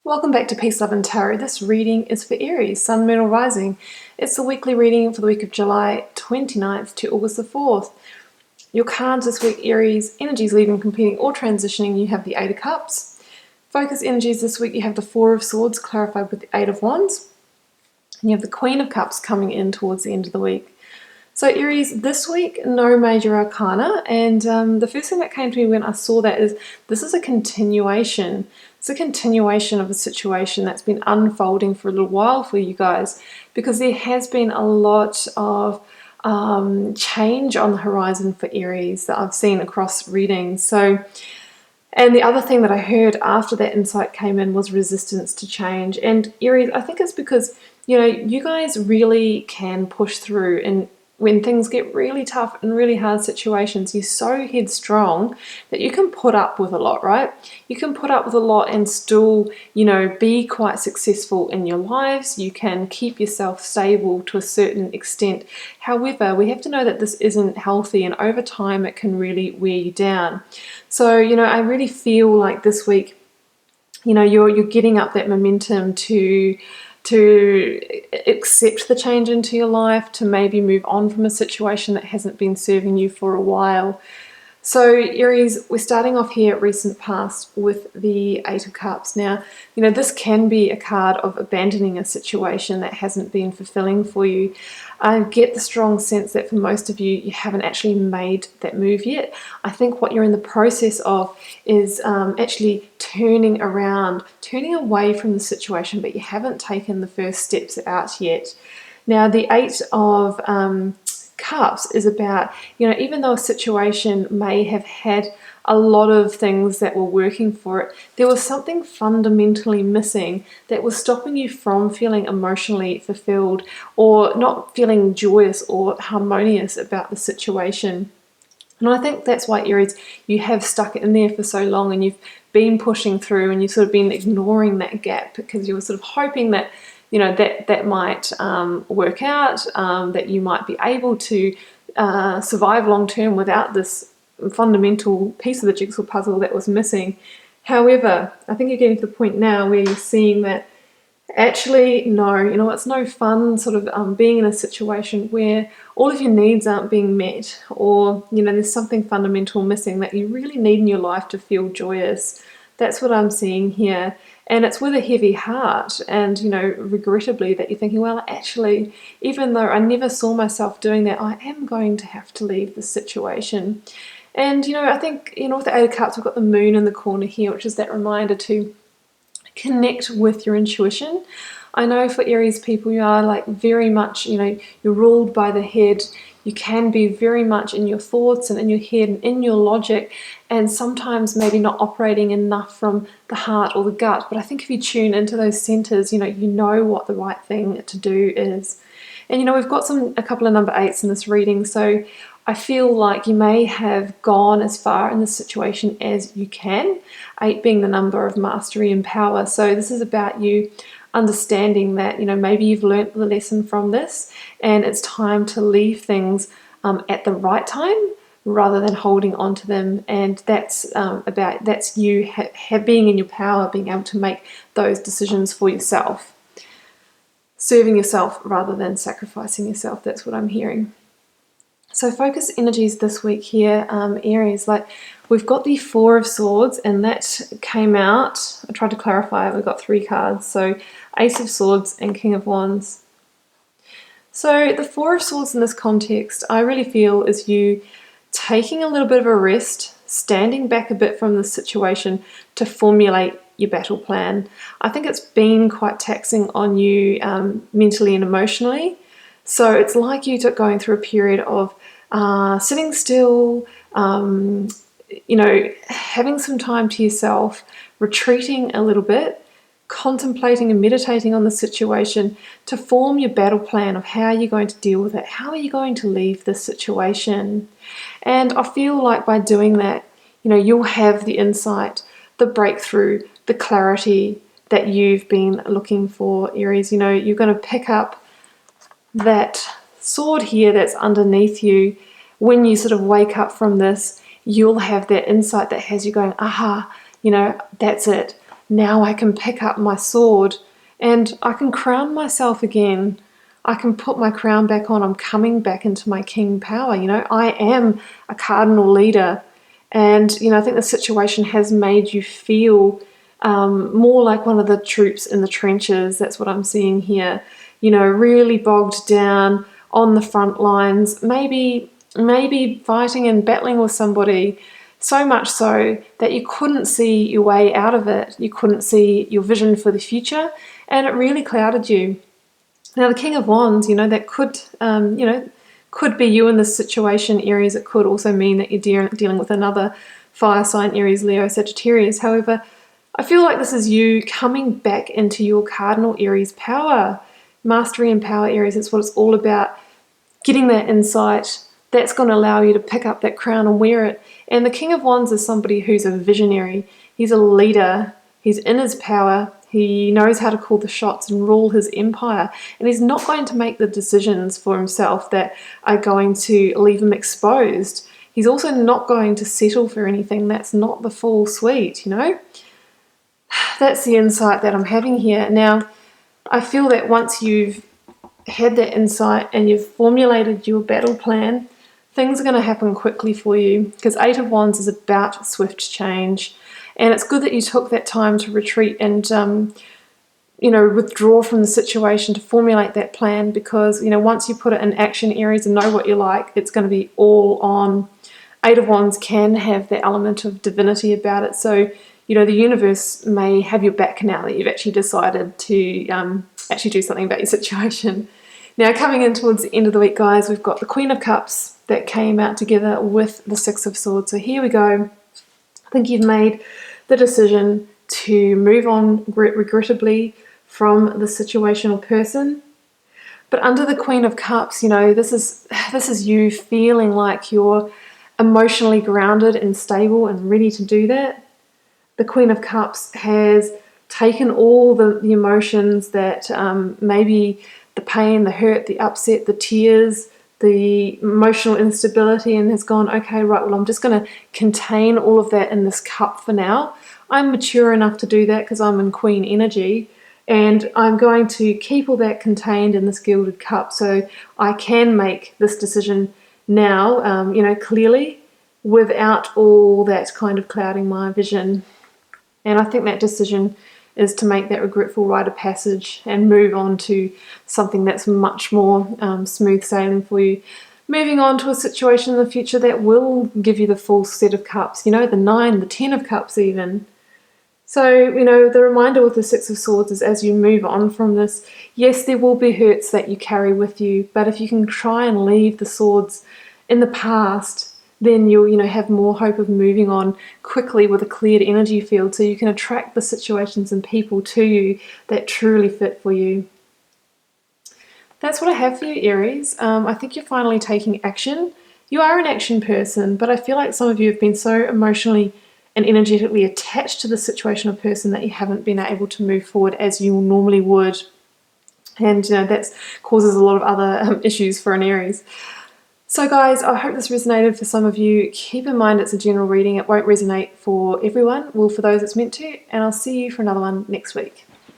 Welcome back to Peace, Love and Tarot. This reading is for Aries, Sun, Moon or Rising. It's the weekly reading for the week of July 29th to August the 4th. Your cards this week, Aries, energies leaving, competing or transitioning. You have the Eight of Cups. Focus energies this week, you have the Four of Swords clarified with the Eight of Wands. And you have the Queen of Cups coming in towards the end of the week. So Aries, this week, no major arcana, and the first thing that came to me when I saw that is this is a continuation. It's a continuation of a situation that's been unfolding for a little while for you guys, because there has been a lot of change on the horizon for Aries that I've seen across readings. So, and the other thing that I heard after that insight came in was resistance to change. And Aries, I think it's because, you guys really can push through, and when things get really tough and really hard situations, you're so headstrong that you can put up with a lot, right? You can put up with a lot and still, be quite successful in your lives. You can keep yourself stable to a certain extent. However, we have to know that this isn't healthy, and over time it can really wear you down. So, I really feel like this week, you're getting up that momentum to accept the change into your life, to maybe move on from a situation that hasn't been serving you for a while. So Aries, we're starting off here at recent past with the Eight of Cups. Now, this can be a card of abandoning a situation that hasn't been fulfilling for you. I get the strong sense that for most of you, you haven't actually made that move yet. I think what you're in the process of is actually turning around, turning away from the situation, but you haven't taken the first steps out yet. Now, the Eight of Cups is about, even though a situation may have had a lot of things that were working for it, there was something fundamentally missing that was stopping you from feeling emotionally fulfilled or not feeling joyous or harmonious about the situation. And I think that's why, Aries, you have stuck in there for so long, and you've been pushing through, and you've sort of been ignoring that gap because you were sort of hoping that that might work out, that you might be able to survive long term without this fundamental piece of the jigsaw puzzle that was missing. However, I think you're getting to the point now where you're seeing that actually, no, it's no fun sort of being in a situation where all of your needs aren't being met, or, there's something fundamental missing that you really need in your life to feel joyous. That's what I'm seeing here. And it's with a heavy heart and, regrettably, that you're thinking, well, actually, even though I never saw myself doing that, I am going to have to leave this situation. And, I think, with the Eight of Cups, we've got the moon in the corner here, which is that reminder to connect with your intuition. I know for Aries people, you are like very much, you're ruled by the head. You can be very much in your thoughts and in your head and in your logic, and sometimes maybe not operating enough from the heart or the gut. But I think if you tune into those centers, you know what the right thing to do is. And we've got a couple of number 8s in this reading, so I feel like you may have gone as far in this situation as you can, 8 being the number of mastery and power. So this is about you understanding that, maybe you've learnt the lesson from this, and it's time to leave things at the right time rather than holding on to them. And that's you being in your power, being able to make those decisions for yourself, serving yourself rather than sacrificing yourself. That's what I'm hearing. So focus energies this week here, Aries, like we've got the Four of Swords, and that came out, I tried to clarify, we've got 3 cards, so Ace of Swords and King of Wands. So the Four of Swords in this context, I really feel is you taking a little bit of a rest, standing back a bit from the situation to formulate your battle plan. I think it's been quite taxing on you mentally and emotionally. So it's like you going through a period of sitting still, having some time to yourself, retreating a little bit, contemplating and meditating on the situation to form your battle plan of how you're going to deal with it. How are you going to leave this situation? And I feel like by doing that, you'll have the insight, the breakthrough, the clarity that you've been looking for, Aries. You're going to pick up that sword here that's underneath you. When you sort of wake up from this, you'll have that insight that has you going, aha, that's it. now I can pick up my sword and I can crown myself again. I can put my crown back on. I'm coming back into my king power. You know, I am a cardinal leader. And, you know, I think the situation has made you feel more like one of the troops in the trenches. That's what I'm seeing here. You know, really bogged down on the front lines, maybe fighting and battling with somebody, so much so that you couldn't see your way out of it. You couldn't see your vision for the future, and it really clouded you. Now, the King of Wands, you know, that could, could be you in this situation, Aries. It could also mean that you're dealing with another fire sign, Aries, Leo, Sagittarius. However, I feel like this is you coming back into your cardinal Aries power. Mastery and power, Aries, it's what it's all about. Getting that insight, that's going to allow you to pick up that crown and wear it. And the King of Wands is somebody who's a visionary. He's a leader. He's in his power. He knows how to call the shots and rule his empire. And he's not going to make the decisions for himself that are going to leave him exposed. He's also not going to settle for anything. That's not the full suite, you know? That's the insight that I'm having here. Now, I feel that once you've had that insight and you've formulated your battle plan, things are going to happen quickly for you, because Eight of Wands is about swift change. And it's good that you took that time to retreat and, withdraw from the situation to formulate that plan, because, you know, once you put it in action, Aries, and know what you like, it's going to be all on. Eight of Wands can have the element of divinity about it. So, you know, the universe may have your back now that you've actually decided to actually do something about your situation. Now, coming in towards the end of the week, guys, we've got the Queen of Cups that came out together with the Six of Swords. So here we go. I think you've made the decision to move on regrettably from the situational person. But under the Queen of Cups, you know, this is you feeling like you're emotionally grounded and stable and ready to do that. The Queen of Cups has taken all the emotions that maybe the pain, the hurt, the upset, the tears, the emotional instability, and has gone, okay, right, well, I'm just going to contain all of that in this cup for now. I'm mature enough to do that because I'm in Queen energy, and I'm going to keep all that contained in this gilded cup so I can make this decision now, clearly, without all that kind of clouding my vision. And I think that decision is to make that regretful rite of passage and move on to something that's much more smooth sailing for you. Moving on to a situation in the future that will give you the full set of cups, you know, the 9, the 10 of cups even. So, you know, the reminder with the Six of Swords is as you move on from this, yes, there will be hurts that you carry with you, but if you can try and leave the swords in the past, then you'll, you know, have more hope of moving on quickly with a cleared energy field, so you can attract the situations and people to you that truly fit for you. That's what I have for you, Aries. I think you're finally taking action. You are an action person, but I feel like some of you have been so emotionally and energetically attached to the situation or person that you haven't been able to move forward as you normally would. And, you know, that causes a lot of other issues for an Aries. So guys, I hope this resonated for some of you. Keep in mind it's a general reading. It won't resonate for everyone. Well, for those it's meant to. And I'll see you for another one next week.